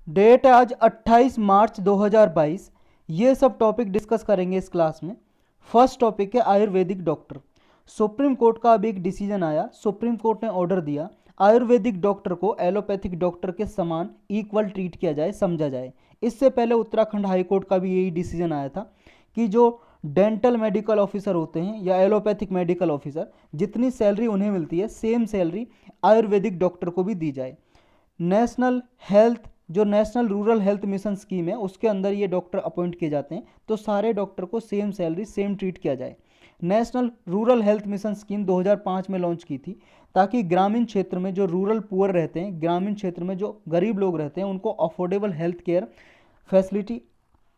Date है आज 28 मार्च 2022। ये सब टॉपिक डिस्कस करेंगे इस क्लास में। फर्स्ट टॉपिक है आयुर्वेदिक डॉक्टर। सुप्रीम कोर्ट का अभी एक डिसीजन आया, सुप्रीम कोर्ट ने ऑर्डर दिया आयुर्वेदिक डॉक्टर को एलोपैथिक डॉक्टर के समान इक्वल ट्रीट किया जाए, समझा जाए। इससे पहले उत्तराखंड हाई कोर्ट का भी यही डिसीजन आया था कि जो डेंटल मेडिकल ऑफिसर होते हैं या एलोपैथिक मेडिकल ऑफिसर, जितनी सैलरी उन्हें मिलती है सेम सैलरी आयुर्वेदिक डॉक्टर को भी दी जाए। नेशनल हेल्थ जो national rural health mission scheme है उसके अंदर ये डॉक्टर अपॉइंट किए जाते हैं, तो सारे डॉक्टर को सेम सैलरी सेम ट्रीट किया जाए। National rural health mission scheme 2005 में लॉन्च की थी ताकि ग्रामीण क्षेत्र में जो रूरल पुअर रहते हैं, ग्रामीण क्षेत्र में जो गरीब लोग रहते हैं, उनको affordable health care facility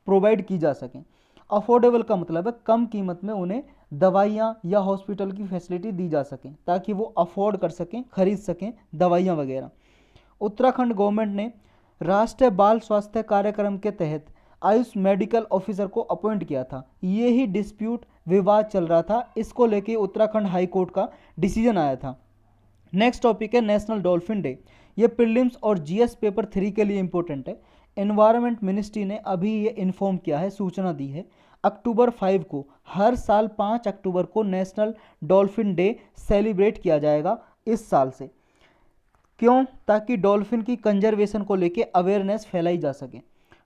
provide की जा सकें। अफोर्डेबल का मतलब है कम कीमत में उन्हें दवाइयाँ या हॉस्पिटल की फैसिलिटी दी जा सकें ताकि वो अफोर्ड कर सकें, खरीद सकें दवाइयाँ वगैरह। उत्तराखंड गवर्नमेंट ने राष्ट्रीय बाल स्वास्थ्य कार्यक्रम के तहत आयुष मेडिकल ऑफिसर को अपॉइंट किया था। ये ही डिस्प्यूट विवाद चल रहा था, इसको लेके उत्तराखंड हाई कोर्ट का डिसीजन आया था। नेक्स्ट टॉपिक है नेशनल डॉल्फिन डे। ये प्रीलिम्स और जीएस पेपर 3 के लिए इंपॉर्टेंट है। एनवायरनमेंट मिनिस्ट्री ने अभी ये इन्फॉर्म किया है, सूचना दी है, अक्टूबर 5 को, हर साल 5 अक्टूबर को नेशनल डॉल्फिन डे सेलिब्रेट किया जाएगा इस साल से। क्यों? ताकि डॉल्फिन की कंजर्वेशन को लेके अवेयरनेस फैलाई जा सके।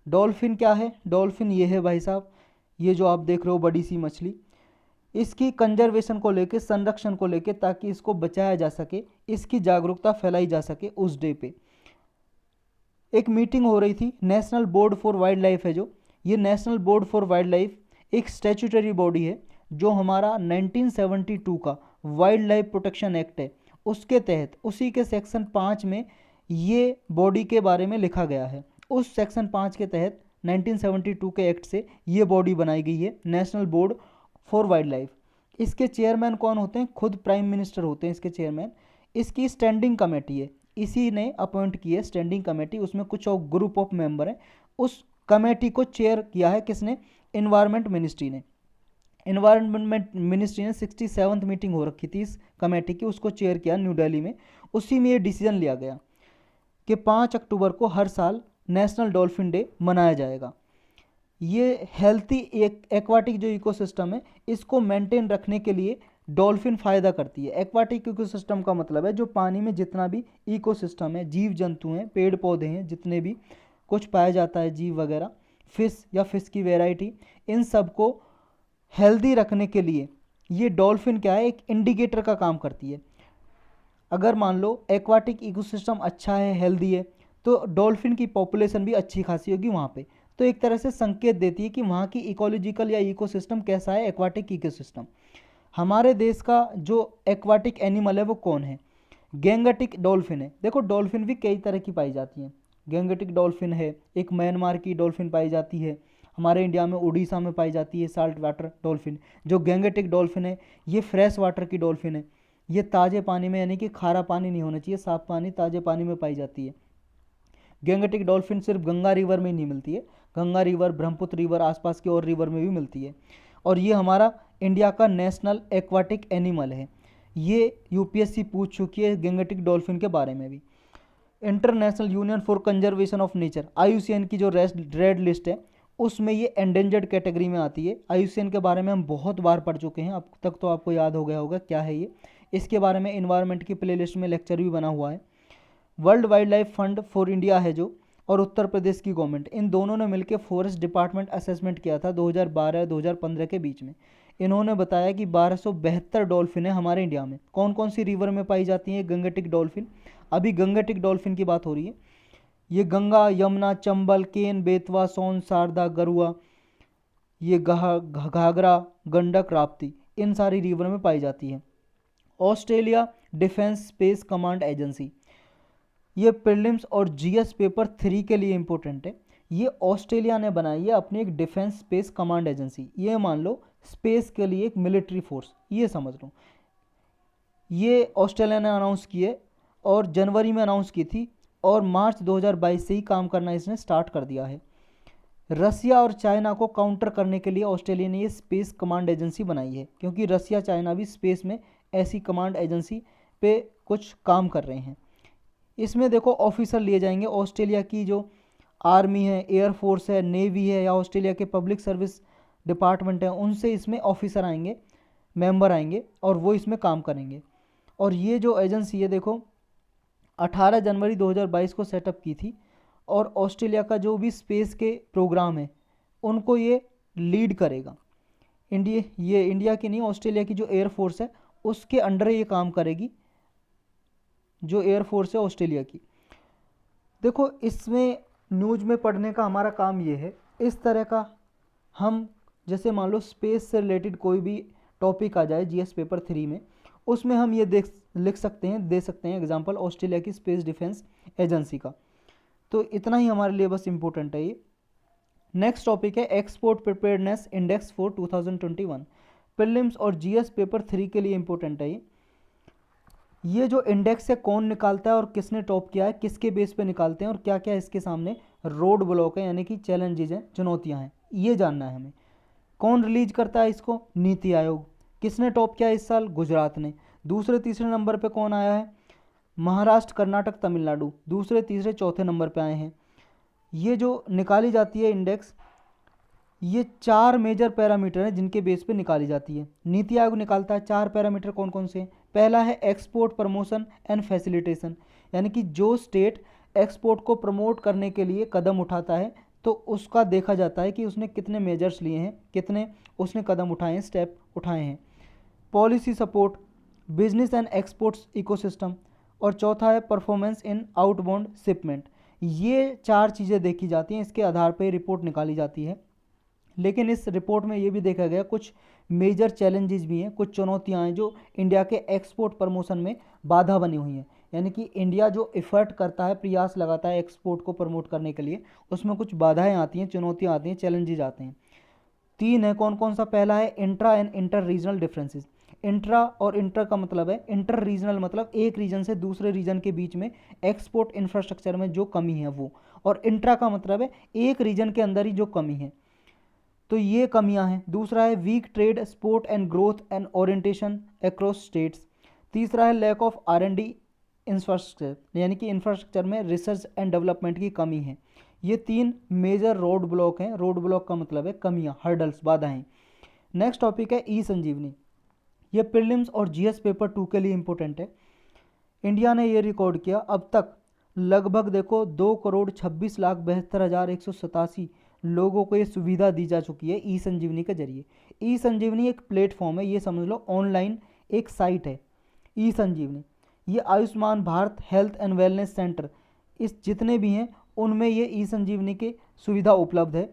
डॉल्फिन क्या है? डॉल्फिन ये है भाई साहब, ये जो आप देख रहे हो बड़ी सी मछली, इसकी कंजर्वेशन को लेके, संरक्षण को लेके, ताकि इसको बचाया जा सके, इसकी जागरूकता फैलाई जा सके। उस डे पे एक मीटिंग हो रही थी, national board for wild life है जो, ये national board for wild life एक स्टैट्यूटरी बॉडी है जो हमारा 1972 का वाइल्ड लाइफ प्रोटेक्शन एक्ट है उसके तहत, उसी के सेक्शन 5 में ये बॉडी के बारे में लिखा गया है। उस सेक्शन 5 के तहत 1972 के एक्ट से ये बॉडी बनाई गई है, national board for wild life. इसके चेयरमैन कौन होते हैं? खुद प्राइम मिनिस्टर होते हैं इसके चेयरमैन। इसकी स्टैंडिंग कमेटी है, इसी ने अपॉइंट की है स्टैंडिंग कमेटी, उसमें कुछ और ग्रुप ऑफ मेंबर हैं। उस कमेटी को चेयर किया है किसने? इन्वायरमेंट मिनिस्ट्री ने। इन्वायरमेंट मिनिस्ट्री ने 67th मीटिंग हो रखी थी इस कमेटी की, उसको चेयर किया न्यू दिल्ली में। उसी में ये डिसीजन लिया गया कि 5 अक्टूबर को हर साल नेशनल डॉल्फिन डे मनाया जाएगा। ये हेल्थी एक्वाटिक जो इकोसिस्टम है इसको मेंटेन रखने के लिए डॉल्फिन फ़ायदा करती है। एक्वाटिक इकोसिस्टम का मतलब है जो पानी में जितना भी इकोसिस्टम है, जीव जंतु हैं, पेड़ पौधे हैं, जितने भी कुछ पाया जाता है, जीव वगैरह, फिश या फिश की वेराइटी, इन सब को हेल्दी रखने के लिए ये डॉल्फिन क्या है, एक इंडिकेटर का काम करती है। अगर मान लो एक्वाटिक इकोसिस्टम अच्छा है, हेल्दी है, तो डॉल्फिन की पॉपुलेशन भी अच्छी खासी होगी वहाँ पे, तो एक तरह से संकेत देती है कि वहाँ की इकोलॉजिकल या इकोसिस्टम कैसा है, एक्वाटिक इकोसिस्टम। हमारे देश का जो एक्वाटिक एनिमल है वो कौन है? गैंगटिक डॉल्फिन है। देखो डॉल्फिन भी कई तरह की पाई जाती हैं। गैंगटिक डॉल्फिन है, एक म्यांमार की डॉल्फिन पाई जाती है, हमारे इंडिया में उड़ीसा में पाई जाती है साल्ट वाटर डॉल्फिन। जो गैंगटिक डॉल्फिन है ये फ्रेश वाटर की डॉल्फिन है, ये ताज़े पानी में, यानी कि खारा पानी नहीं होना चाहिए, साफ पानी, ताज़े पानी में पाई जाती है। गैंगटिक डॉल्फिन सिर्फ गंगा रिवर में ही नहीं मिलती है, गंगा रिवर, ब्रह्मपुत्र रिवर, आसपास के और रिवर में भी मिलती है। और ये हमारा इंडिया का नेशनल एक्वाटिक एनिमल है। ये यूपीएससी पूछ चुकी है गैंगटिक डॉल्फिन के बारे में भी। International union for conservation of nature, IUCN की जो रेड लिस्ट है उसमें ये एंडेंजर्ड कैटेगरी में आती है। आईयूसीएन के बारे में हम बहुत बार पढ़ चुके हैं, अब तक तो आपको याद हो गया होगा क्या है ये। इसके बारे में इन्वायरमेंट की प्लेलिस्ट में लेक्चर भी बना हुआ है। World wild life fund for India है जो, और उत्तर प्रदेश की गवर्नमेंट, इन दोनों ने मिलकर फॉरेस्ट डिपार्टमेंट असेसमेंट किया था 2012-2015 के बीच में। इन्होंने बताया कि 1272 डॉल्फिन है हमारे इंडिया में। कौन कौन सी रिवर में पाई जाती हैं गंगेटिक डॉल्फिन? अभी गंगेटिक डॉल्फिन की बात हो रही है। ये गंगा, यमुना, चंबल, केन, बेतवा, सोन, शारदा, गरुआ, ये घाघरा, गंडक, राप्ती, इन सारी रिवर में पाई जाती है। Australia defence space command agency, ये प्रीलिम्स और जीएस पेपर 3 के लिए इंपॉर्टेंट है। ये ऑस्ट्रेलिया ने बनाई है अपनी एक डिफेंस स्पेस कमांड एजेंसी। ये मान लो स्पेस के लिए एक मिलिट्री फोर्स, ये समझ लो। ये ऑस्ट्रेलिया ने अनाउंस की है और जनवरी में अनाउंस की थी, और मार्च 2022 से ही काम करना इसने स्टार्ट कर दिया है। रसिया और चाइना को काउंटर करने के लिए ऑस्ट्रेलिया ने ये स्पेस कमांड एजेंसी बनाई है, क्योंकि रसिया चाइना भी स्पेस में ऐसी कमांड एजेंसी पे कुछ काम कर रहे हैं। इसमें देखो ऑफिसर लिए जाएंगे ऑस्ट्रेलिया की जो आर्मी है, एयरफोर्स है, नेवी है या ऑस्ट्रेलिया के पब्लिक सर्विस डिपार्टमेंट है, उनसे इसमें ऑफिसर आएंगे, मेंबर आएंगे और वो इसमें काम करेंगे। और ये जो एजेंसी है देखो 18 जनवरी 2022 को सेटअप की थी और ऑस्ट्रेलिया का जो भी स्पेस के प्रोग्राम है उनको ये लीड करेगा। इंडिया की नहीं, ऑस्ट्रेलिया की जो एयरफोर्स है उसके अंडर ये काम करेगी, जो एयरफोर्स है ऑस्ट्रेलिया की। देखो इसमें न्यूज़ में पढ़ने का हमारा काम ये है, इस तरह का हम जैसे मान लो स्पेस से रिलेटेड कोई भी टॉपिक आ जाए जीएस पेपर 3 में, उसमें हम ये लिख सकते हैं, दे सकते हैं एग्जांपल ऑस्ट्रेलिया की स्पेस डिफेंस एजेंसी का। तो इतना ही हमारे लिए बस इम्पोर्टेंट है ये। नेक्स्ट टॉपिक है export preparedness index for 2021। Prelims और जीएस पेपर 3 के लिए इम्पोर्टेंट है ये जो इंडेक्स है कौन निकालता है और किसने टॉप किया है, किसके बेस पे निकालते हैं और क्या क्या इसके सामने रोड ब्लॉक है यानी कि चैलेंजेज हैं, चुनौतियां हैं, ये जानना है हमें। कौन रिलीज करता है इसको, नीति आयोग। किसने टॉप किया इस साल, गुजरात ने। दूसरे तीसरे नंबर पे कौन आया है, महाराष्ट्र, कर्नाटक, तमिलनाडु दूसरे तीसरे चौथे नंबर पे आए हैं। ये जो निकाली जाती है इंडेक्स, ये 4 मेजर पैरामीटर हैं जिनके बेस पे निकाली जाती है। नीति आयोग निकालता है 4 पैरामीटर कौन कौन से हैं। पहला है एक्सपोर्ट प्रमोशन एंड फैसिलिटेशन, यानी कि जो स्टेट एक्सपोर्ट को प्रमोट करने के लिए कदम उठाता है तो उसका देखा जाता है कि उसने कितने मेजर्स लिए हैं, कितने उसने कदम उठाए हैं, स्टेप उठाए हैं। Policy support, business and exports ecosystem, और चौथा है परफॉर्मेंस इन आउटबाउंड शिपमेंट। ये 4 चीज़ें देखी जाती हैं, इसके आधार पर रिपोर्ट निकाली जाती है। लेकिन इस रिपोर्ट में ये भी देखा गया कुछ मेजर चैलेंजेस भी हैं, कुछ चुनौतियां हैं जो इंडिया के एक्सपोर्ट प्रमोशन में बाधा बनी हुई हैं। यानी कि इंडिया जो एफर्ट करता है, प्रयास लगाता है एक्सपोर्ट को प्रमोट करने के लिए, उसमें कुछ बाधाएं आती हैं, चुनौतियां आती हैं, चैलेंजेस आते हैं। 3 है, कौन कौन सा। पहला है intra and inter regional differences. Intra और इंटर का मतलब है, इंटर रीजनल मतलब एक रीजन से दूसरे रीजन के बीच में एक्सपोर्ट इंफ्रास्ट्रक्चर में जो कमी है वो, और इंट्रा का मतलब है एक रीजन के अंदर ही जो कमी है, तो ये कमियां हैं। दूसरा है weak trade support and growth and orientation across states. तीसरा है लैक ऑफ R&D इंफ्रास्ट्रक्चर, यानी कि इंफ्रास्ट्रक्चर में रिसर्च एंड डेवलपमेंट की कमी है। ये 3 मेजर रोड ब्लॉक हैं। रोड ब्लॉक का मतलब है कमियां, हर्डल्स, बाधाएं। नेक्स्ट टॉपिक है ई संजीवनी। ये प्रीलिम्स और जीएस पेपर 2 के लिए इंपॉर्टेंट है। इंडिया ने ये रिकॉर्ड किया, अब तक लगभग देखो 2,26,72,187 लोगों को ये सुविधा दी जा चुकी है ई संजीवनी के जरिए। ई संजीवनी एक प्लेटफॉर्म है, ये समझ लो ऑनलाइन एक साइट है ई संजीवनी। ये Ayushman Bharat health and wellness centre, इस जितने भी हैं उनमें ये ई संजीवनी की सुविधा उपलब्ध है।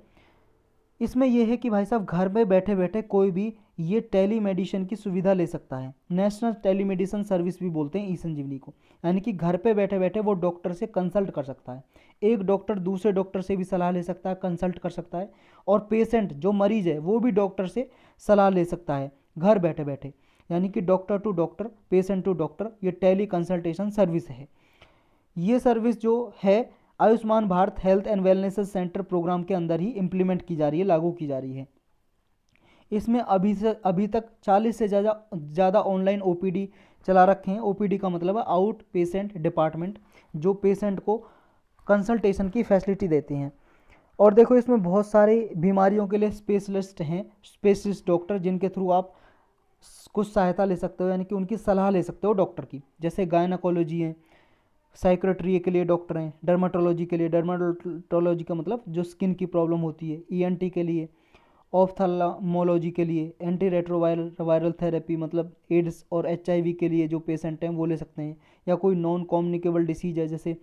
इसमें यह है कि भाई साहब घर में बैठे बैठे कोई भी ये टेली मेडिसिन की सुविधा ले सकता है। नेशनल टेलीमेडिसिन सर्विस भी बोलते हैं ई संजीवनी को, यानी कि घर पे बैठे बैठे वो डॉक्टर से कंसल्ट कर सकता है। एक डॉक्टर दूसरे डॉक्टर से भी सलाह ले सकता है, कंसल्ट कर सकता है, और पेशेंट जो मरीज है वो भी डॉक्टर से सलाह ले सकता है घर बैठे बैठे, यानी कि doctor to doctor, patient to doctor, ये टेली कंसल्टेशन सर्विस है। ये सर्विस जो है Ayushman Bharat health and wellness centre programme के अंदर ही इम्प्लीमेंट की जा रही है, लागू की जा रही है। इसमें अभी तक 40 से ज़्यादा ऑनलाइन ओपीडी चला रखे हैं। ओपीडी का मतलब है आउट पेशेंट डिपार्टमेंट, जो पेशेंट को कंसल्टेशन की फैसिलिटी देते हैं। और देखो इसमें बहुत सारी बीमारियों के लिए स्पेशलिस्ट हैं, स्पेशलिस्ट डॉक्टर, जिनके थ्रू आप कुछ सहायता ले सकते हो, यानी कि उनकी सलाह ले सकते हो डॉक्टर की। जैसे गायनाकोलॉजी है, साइक्रेटरी के लिए डॉक्टर हैं, डर्माटोलॉजी के लिए, डर्माटोलॉजी का मतलब जो स्किन की प्रॉब्लम होती है, ईएनटी के लिए, ऑफ्थल्मोलॉजी के लिए, एंटी रेट्रोवायरल थेरेपी मतलब एड्स और एचआईवी के लिए जो पेशेंट हैं वो ले सकते हैं। या कोई नॉन कम्युनिकेबल डिसीज़ है, जैसे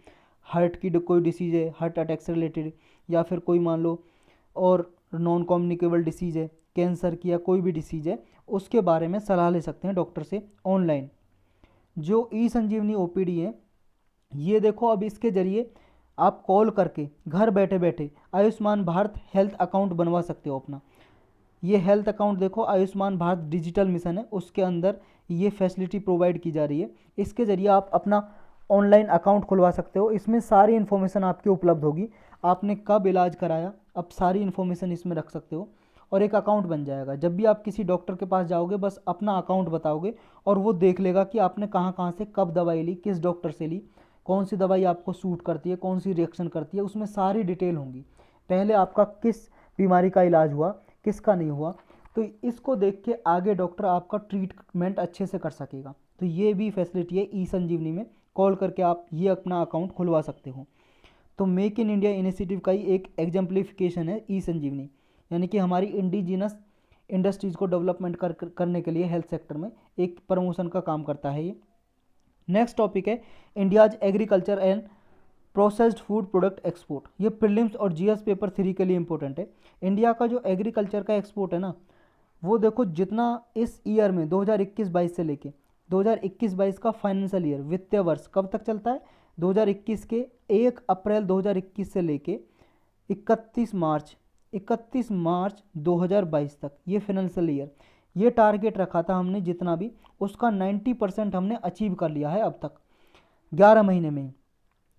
हार्ट की कोई डिसीज़ है, हार्ट अटैक से रिलेटेड, या फिर कोई मान लो और नॉन कम्युनिकेबल डिसीज़ है, कैंसर की या कोई भी डिसीज़ है, उसके बारे में सलाह ले सकते हैं डॉक्टर से ऑनलाइन। जो ई संजीवनी ओपीडी है, ये देखो अब इसके ज़रिए आप कॉल करके घर बैठे बैठे आयुष्मान भारत हेल्थ अकाउंट बनवा सकते हो अपना। ये हेल्थ अकाउंट देखो आयुष्मान भारत डिजिटल मिशन है, उसके अंदर ये फैसिलिटी प्रोवाइड की जा रही है। इसके ज़रिए आप अपना ऑनलाइन अकाउंट खुलवा सकते हो। इसमें सारी इन्फॉर्मेशन आपकी उपलब्ध होगी, आपने कब इलाज कराया, अब सारी इन्फॉर्मेशन इसमें रख सकते हो और एक अकाउंट बन जाएगा। जब भी आप किसी डॉक्टर के पास जाओगे बस अपना अकाउंट बताओगे और वो देख लेगा कि आपने कहाँ कहाँ से कब दवाई ली, किस डॉक्टर से ली, कौन सी दवाई आपको सूट करती है, कौन सी रिएक्शन करती है, उसमें सारी डिटेल होंगी। पहले आपका किस बीमारी का इलाज हुआ, किसका नहीं हुआ, तो इसको देख के आगे डॉक्टर आपका ट्रीटमेंट अच्छे से कर सकेगा। तो ये भी फैसिलिटी है ई संजीवनी में, कॉल करके आप ये अपना अकाउंट खुलवा सकते हो। तो मेक इन इंडिया इनिशिएटिव का ही एक एग्जाम्पलिफिकेशन है ई संजीवनी, यानी कि हमारी इंडिजिनस इंडस्ट्रीज़ को डेवलपमेंट करने के लिए हेल्थ सेक्टर में एक प्रमोशन का काम करता है ये। नेक्स्ट टॉपिक है India's agriculture and processed food product export. ये प्रीलिम्स और जीएस पेपर 3 के लिए इंपॉर्टेंट है। इंडिया का जो एग्रीकल्चर का एक्सपोर्ट है ना, वो देखो जितना इस ईयर में 2021-22 से लेके 2021-22 का फाइनेंशियल ईयर वित्तीय वर्ष कब तक चलता है, 2021 के 1 अप्रैल 2021 से लेके 31 मार्च 2022 तक, ये फाइनेंशियल ईयर, ये टारगेट रखा था हमने जितना भी, उसका 90% हमने अचीव कर लिया है अब तक 11 महीने में ही।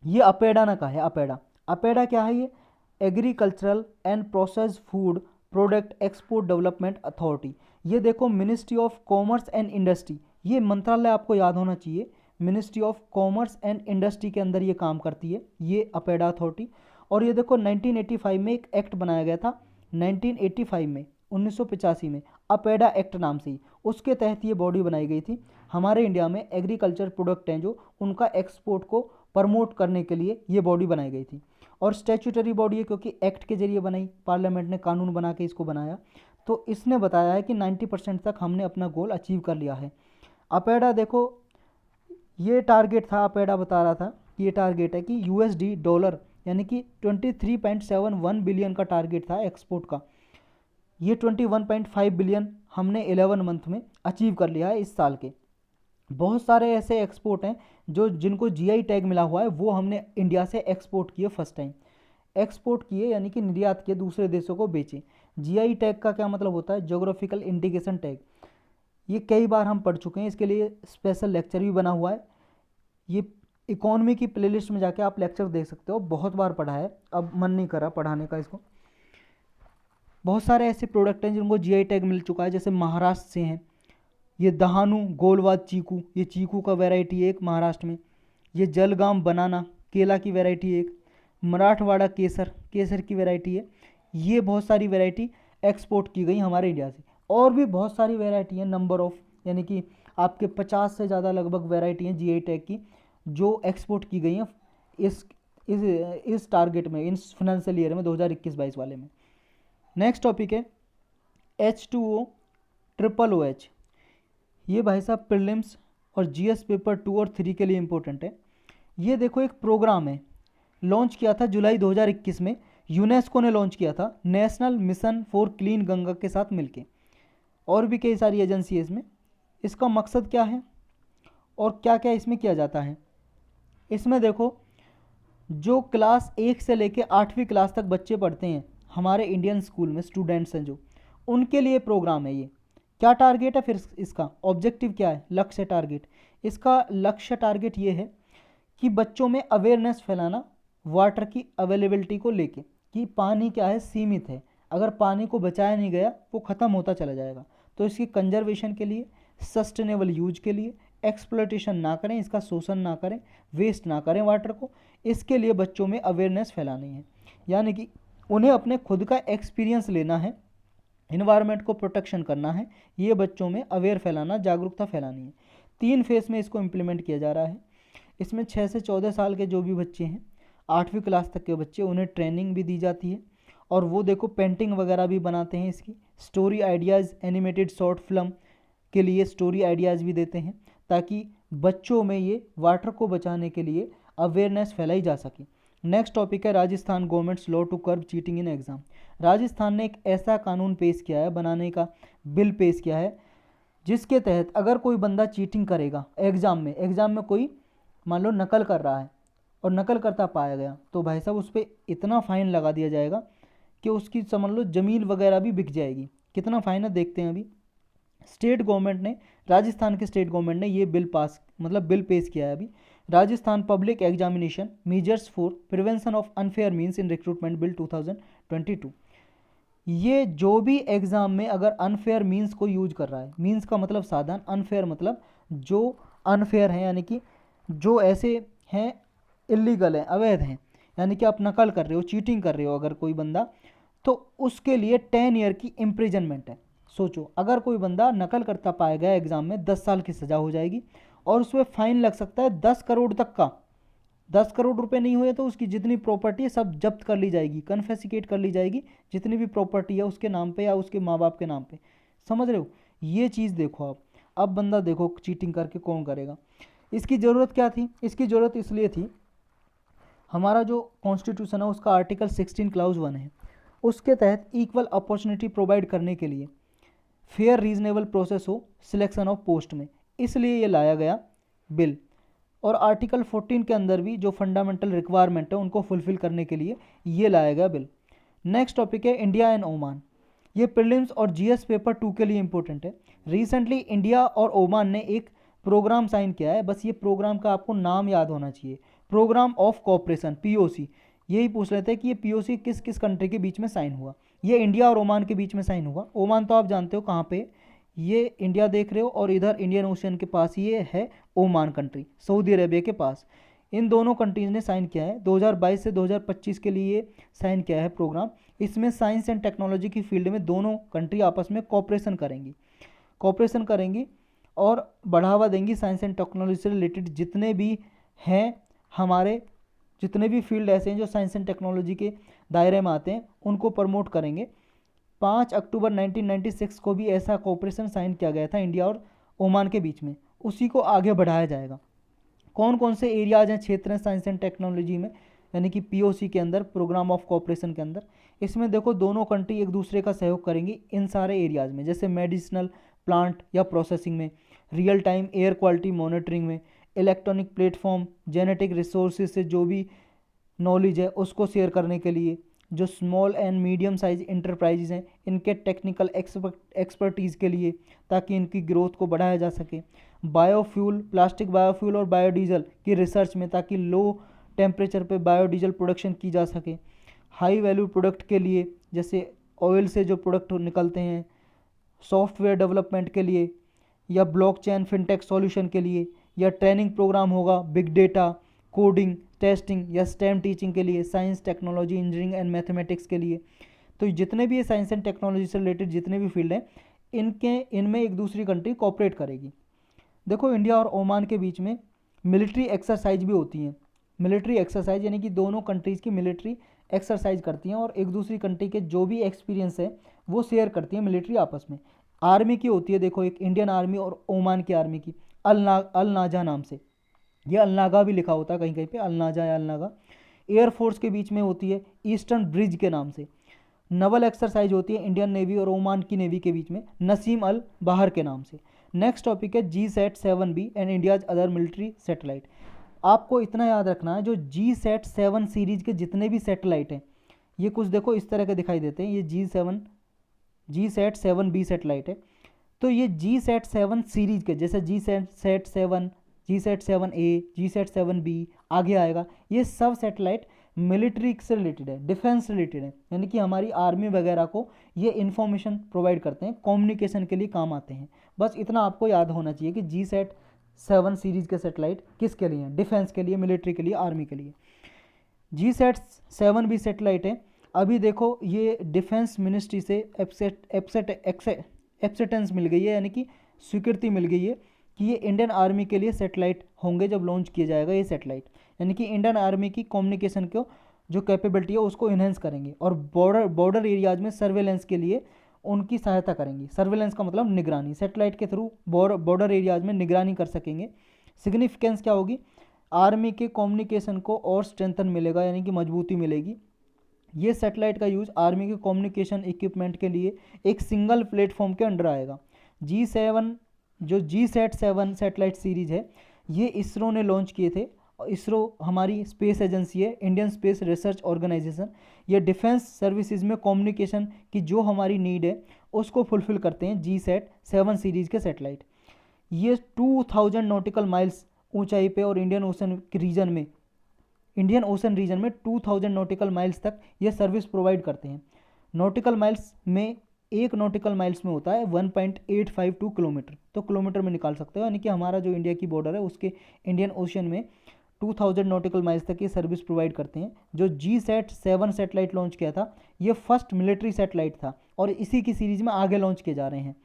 ये अपेडा का है। अपेडा क्या है, ये agricultural and processed food product export development authority. ये देखो ministry of commerce and industry, ये मंत्रालय आपको याद होना चाहिए, ministry of commerce and industry के अंदर ये काम करती है, ये अपेडा अथॉरिटी। और ये देखो 1985 में एक एक्ट बनाया गया था, 1985 में 1985 में अपेडा एक्ट नाम से ही, उसके तहत ये बॉडी बनाई गई थी। हमारे इंडिया में एग्रीकल्चर प्रोडक्ट हैं जो, उनका एक्सपोर्ट को प्रमोट करने के लिए ये बॉडी बनाई गई थी। और स्टैट्यूटरी बॉडी है क्योंकि एक्ट के जरिए बनाई, पार्लियामेंट ने कानून बना के इसको बनाया। तो इसने बताया है कि 90% तक हमने अपना गोल अचीव कर लिया है। अपेडा देखो ये टारगेट था, अपेडा बता रहा था ये टारगेट है कि यूएसडी डॉलर यानी कि 23.71 बिलियन का टारगेट था एक्सपोर्ट का। ये 21.5 बिलियन हमने 11 मंथ में अचीव कर लिया है इस साल के। बहुत सारे ऐसे एक्सपोर्ट हैं जो जिनको जीआई टैग मिला हुआ है, वो हमने इंडिया से एक्सपोर्ट किए, फर्स्ट टाइम एक्सपोर्ट किए यानी कि निर्यात किए, दूसरे देशों को बेचे। जीआई टैग का क्या मतलब होता है, ज्योग्राफिकल इंडिकेशन टैग। ये कई बार हम पढ़ चुके हैं, इसके लिए स्पेशल लेक्चर भी बना हुआ है। ये इकोनॉमी की प्लेलिस्ट में जाके आप लेक्चर देख सकते हो, बहुत बार पढ़ा है, अब मन नहीं करा पढ़ाने का इसको। बहुत सारे ऐसे प्रोडक्ट हैं जिनको जीआई टैग मिल चुका है, जैसे महाराष्ट्र से हैं ये दहानू गोलवाद चीकू, ये चीकू का वैरायटी है एक महाराष्ट्र में। ये जलगाम बनाना केला की वैरायटी है एक। मराठवाड़ा केसर की वैरायटी है। ये बहुत सारी वैरायटी एक्सपोर्ट की गई हमारे इंडिया से। और भी बहुत सारी वैरायटी हैं, नंबर ऑफ यानी कि आपके 50 से ज़्यादा लगभग वैरायटी हैं जीआई टैग की जो एक्सपोर्ट की गई हैं इस टारगेट में, इस फाइनेंशियल ईयर में 2021-22 वाले में। नेक्स्ट टॉपिक है H2O OOH। ये भाई साहब प्रीलिम्स और जीएस पेपर 2 और 3 के लिए इंपॉर्टेंट है। ये देखो एक प्रोग्राम है, लॉन्च किया था जुलाई 2021 में, यूनेस्को ने लॉन्च किया था national mission for clean Ganga के साथ मिलके, और भी कई सारी एजेंसी है इसमें। इसका मकसद क्या है और क्या क्या इसमें किया जाता है, इसमें देखो जो क्लास 1 से लेके 8वीं क्लास तक बच्चे पढ़ते हैं हमारे इंडियन स्कूल में, स्टूडेंट्स हैं जो, उनके लिए प्रोग्राम है ये। क्या टारगेट है फिर इसका, ऑब्जेक्टिव क्या है, लक्ष्य टारगेट। इसका लक्ष्य टारगेट ये है कि बच्चों में अवेयरनेस फैलाना वाटर की अवेलेबिलिटी को लेके, कि पानी क्या है, सीमित है, अगर पानी को बचाया नहीं गया वो ख़त्म होता चला जाएगा। तो इसकी कंजर्वेशन के लिए, सस्टेनेबल यूज के लिए, एक्सप्लॉयटेशन ना करें, इसका शोषण ना करें, वेस्ट ना करें वाटर को, इसके लिए बच्चों में अवेयरनेस फैलानी है। यानी कि उन्हें अपने खुद का एक्सपीरियंस लेना है, इन्वायरमेंट को प्रोटेक्शन करना है, ये बच्चों में अवेयर फैलाना, जागरूकता फैलानी है। 3 फेज़ में इसको इम्प्लीमेंट किया जा रहा है। इसमें 6 से 14 साल के जो भी बच्चे हैं, 8वीं क्लास तक के बच्चे, उन्हें ट्रेनिंग भी दी जाती है। और वो देखो पेंटिंग वगैरह भी बनाते हैं इसकी, story ideas, animated short film के लिए स्टोरी आइडियाज़ भी देते हैं, ताकि बच्चों में ये वाटर को बचाने के लिए अवेयरनेस फैलाई जा सके। नेक्स्ट टॉपिक है Rajasthan government's law to curb cheating in exam. Rajasthan ने एक ऐसा कानून पेश किया है, बनाने का बिल पेश किया है, जिसके तहत अगर कोई बंदा चीटिंग करेगा एग्ज़ाम में कोई मान लो नकल कर रहा है और नकल करता पाया गया, तो भाई साहब उस पर इतना फ़ाइन लगा दिया जाएगा कि उसकी समझ लो ज़मीन वगैरह भी बिक जाएगी। कितना फ़ाइन है देखते हैं अभी। स्टेट गवर्नमेंट ने, राजस्थान के स्टेट गवर्नमेंट ने ये बिल पेश किया है अभी, Rajasthan public examination measures for prevention of unfair means in recruitment bill 2022। ये जो भी एग्ज़ाम में अगर अनफेयर मीन्स को यूज कर रहा है, मीन्स का मतलब साधन, अनफेयर मतलब जो अनफेयर हैं, यानी कि जो ऐसे हैं इलीगल है, अवैध हैं, यानी कि आप नकल कर रहे हो, चीटिंग कर रहे हो अगर कोई बंदा, तो उसके लिए 10 ईयर की इम्प्रिजनमेंट है। सोचो, अगर कोई बंदा नकल करता पाया गया एग्जाम में, 10 साल की सज़ा हो जाएगी और उसमें फाइन लग सकता है 10 करोड़ तक का। 10 करोड़ रुपए नहीं हुए तो उसकी जितनी प्रॉपर्टी है सब जब्त कर ली जाएगी, कन्फेसिकेट कर ली जाएगी, जितनी भी प्रॉपर्टी है उसके नाम पे या उसके माँ बाप के नाम पे। समझ रहे हो, ये चीज़ देखो आप। अब बंदा देखो चीटिंग करके कौन करेगा। इसकी ज़रूरत क्या थी? इसकी ज़रूरत इसलिए थी, हमारा जो कॉन्स्टिट्यूशन है उसका आर्टिकल 16 क्लाउज 1 है, उसके तहत इक्वल अपॉर्चुनिटी प्रोवाइड करने के लिए फेयर रीजनेबल प्रोसेस हो सिलेक्शन ऑफ पोस्ट में, इसलिए ये लाया गया बिल। और आर्टिकल 14 के अंदर भी जो फंडामेंटल रिक्वायरमेंट है उनको फुलफिल करने के लिए ये लाया गया बिल। नेक्स्ट टॉपिक है इंडिया एंड ओमान। ये प्रीलिम्स और जीएस पेपर 2 के लिए इंपॉर्टेंट है। रिसेंटली इंडिया और ओमान ने एक प्रोग्राम साइन किया है, बस ये प्रोग्राम का आपको नाम याद होना चाहिए, प्रोग्राम ऑफ कोऑपरेशन, पीओसी। यही पूछ लेते हैं कि ये पीओसी किस किस कंट्री के बीच में साइन हुआ। ये इंडिया और ओमान के बीच में साइन हुआ। ओमान तो आप जानते हो कहाँ पे, ये इंडिया देख रहे हो और इधर इंडियन ओशियन के पास ये है ओमान कंट्री, सऊदी अरेबिया के पास। इन दोनों कंट्रीज ने साइन किया है 2022 से 2025 के लिए साइन किया है प्रोग्राम। इसमें साइंस एंड टेक्नोलॉजी की फील्ड में दोनों कंट्री आपस में कोऑपरेशन करेंगी और बढ़ावा देंगी। साइंस एंड टेक्नोलॉजी से रिलेटेड जितने भी हैं हमारे, जितने भी फील्ड ऐसे हैं जो साइंस एंड टेक्नोलॉजी के दायरे में आते हैं, उनको प्रमोट करेंगे। 5 अक्टूबर 1996 को भी ऐसा कोऑपरेशन साइन किया गया था इंडिया और ओमान के बीच में, उसी को आगे बढ़ाया जाएगा। कौन कौन से एरियाज हैं, क्षेत्र हैं साइंस एंड टेक्नोलॉजी में, यानी कि पीओसी के अंदर, प्रोग्राम ऑफ कोऑपरेशन के अंदर? इसमें देखो दोनों कंट्री एक दूसरे का सहयोग करेंगी इन सारे एरियाज में, जैसे मेडिसिनल प्लांट या प्रोसेसिंग में, real time air quality monitoring में, इलेक्ट्रॉनिक प्लेटफॉर्म, जेनेटिक रिसोर्सेज से जो भी नॉलेज है उसको शेयर करने के लिए, जो small and medium size enterprises हैं इनके टेक्निकल एक्सपर्टीज़ के लिए, ताकि इनकी ग्रोथ को बढ़ाया जा सके। बायोफ्यूल, प्लास्टिक बायोफ्यूल और बायोडीजल की रिसर्च में, ताकि लो टेम्परेचर पे बायोडीजल प्रोडक्शन की जा सके। हाई वैल्यू प्रोडक्ट के लिए, जैसे ऑयल से जो प्रोडक्ट निकलते हैं, सॉफ्टवेयर डेवलपमेंट के लिए, या ब्लॉकचेन फिनटेक सॉल्यूशन के लिए, या ट्रेनिंग प्रोग्राम होगा बिग डेटा, कोडिंग, टेस्टिंग या स्टेम टीचिंग के लिए, science, technology, engineering and mathematics के लिए। तो जितने भी ये साइंस एंड टेक्नोलॉजी से रिलेटेड जितने भी फील्ड हैं, इनमें एक दूसरी कंट्री कोऑपरेट करेगी। देखो इंडिया और ओमान के बीच में मिलिट्री एक्सरसाइज भी होती हैं। मिलिट्री एक्सरसाइज यानी कि दोनों कंट्रीज़ की मिलिट्री एक्सरसाइज करती हैं और एक दूसरी कंट्री के जो भी एक्सपीरियंस है वो शेयर करती हैं मिलिट्री आपस में। आर्मी की होती है, देखो एक इंडियन आर्मी और ओमान की आर्मी की, अल नाजा नाम से, ये अलनागा भी लिखा होता है कहीं कहीं पे, अलनाजा या अलनागा। एयरफोर्स के बीच में होती है ईस्टर्न ब्रिज के नाम से। नवल एक्सरसाइज होती है इंडियन नेवी और ओमान की नेवी के बीच में, नसीम अल बाहर के नाम से। नेक्स्ट टॉपिक है GSAT-7B and India's other military satellite. आपको इतना याद रखना है, जो GSAT-7 सीरीज के जितने भी सैटेलाइट हैं, ये कुछ देखो इस तरह के दिखाई देते हैं, ये GSAT-7B सैटेलाइट है। तो ये GSAT-7 सीरीज के, जैसे GSAT-7, GSAT-7A, GSAT-7B आगे आएगा, ये सब सैटेलाइट मिलिट्री से रिलेटेड है, डिफेंस से रिलेटेड है, यानी कि हमारी आर्मी वगैरह को ये इन्फॉर्मेशन प्रोवाइड करते हैं, कम्युनिकेशन के लिए काम आते हैं। बस इतना आपको याद होना चाहिए कि GSAT-7 सीरीज के सैटेलाइट किसके लिए हैं, डिफेंस के लिए, मिलिट्री के लिए, आर्मी के लिए। GSAT-7B सैटेलाइट है। अभी देखो ये डिफेंस मिनिस्ट्री से एक्सेप्टेंस मिल गई है, यानी कि स्वीकृति मिल गई है कि ये इंडियन आर्मी के लिए सैटेलाइट होंगे जब लॉन्च किया जाएगा ये सैटेलाइट, यानी कि इंडियन आर्मी की कम्युनिकेशन को जो कैपेबिलिटी है उसको इन्हेंस करेंगे और बॉर्डर एरियाज में सर्वेलेंस के लिए उनकी सहायता करेंगी। सर्वेलेंस का मतलब निगरानी, सैटेलाइट के थ्रू बॉर्डर एरियाज में निगरानी कर सकेंगे। सिग्निफिकेंस क्या होगी, आर्मी के कम्युनिकेशन को और स्ट्रेंथन मिलेगा, यानी कि मजबूती मिलेगी। ये सैटेलाइट का यूज़ आर्मी के कम्युनिकेशन इक्विपमेंट के लिए एक सिंगल प्लेटफॉर्म के अंडर आएगा। GSAT-7 सैटेलाइट सीरीज़ है, ये इसरो ने लॉन्च किए थे। इसरो हमारी स्पेस एजेंसी है, इंडियन स्पेस रिसर्च ऑर्गेनाइजेशन। ये डिफेंस सर्विसेज में कम्युनिकेशन की जो हमारी नीड है उसको फुलफिल करते हैं GSAT-7 सीरीज़ के सैटेलाइट। ये 2000 नॉटिकल माइल्स ऊंचाई पे और इंडियन ओशन रीजन में 2000 नॉटिकल माइल्स तक ये सर्विस प्रोवाइड करते हैं। नॉटिकल माइल्स में, एक नॉटिकल माइल्स में होता है 1.852 किलोमीटर, तो किलोमीटर में निकाल सकते हो, यानी कि हमारा जो इंडिया की बॉर्डर है उसके इंडियन ओशन में 2000 नॉटिकल माइल्स तक ये सर्विस प्रोवाइड करते हैं। जो GSAT-7 सैटेलाइट लॉन्च किया था, ये फर्स्ट मिलिट्री सैटेलाइट था और इसी की सीरीज में आगे लॉन्च किए जा रहे हैं।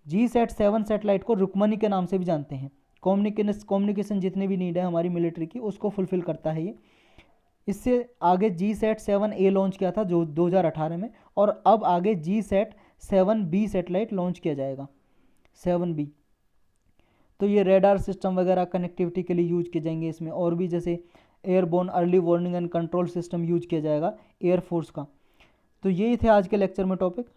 GSAT-7 सैटेलाइट को रुक्मणी के नाम से भी जानते हैं। कम्युनिकेशन जितने भी नीड है हमारी मिलिट्री की, उसको फुलफिल करता है ये। इससे आगे GSAT-7A लॉन्च किया था जो 2018 में, और अब आगे GSAT-7B सैटेलाइट लॉन्च किया जाएगा, 7B। तो ये रेडार सिस्टम वगैरह कनेक्टिविटी के लिए यूज किए जाएंगे इसमें, और भी जैसे airborne early warning and control system use किया जाएगा एयरफोर्स का। तो यही थे आज के लेक्चर में टॉपिक।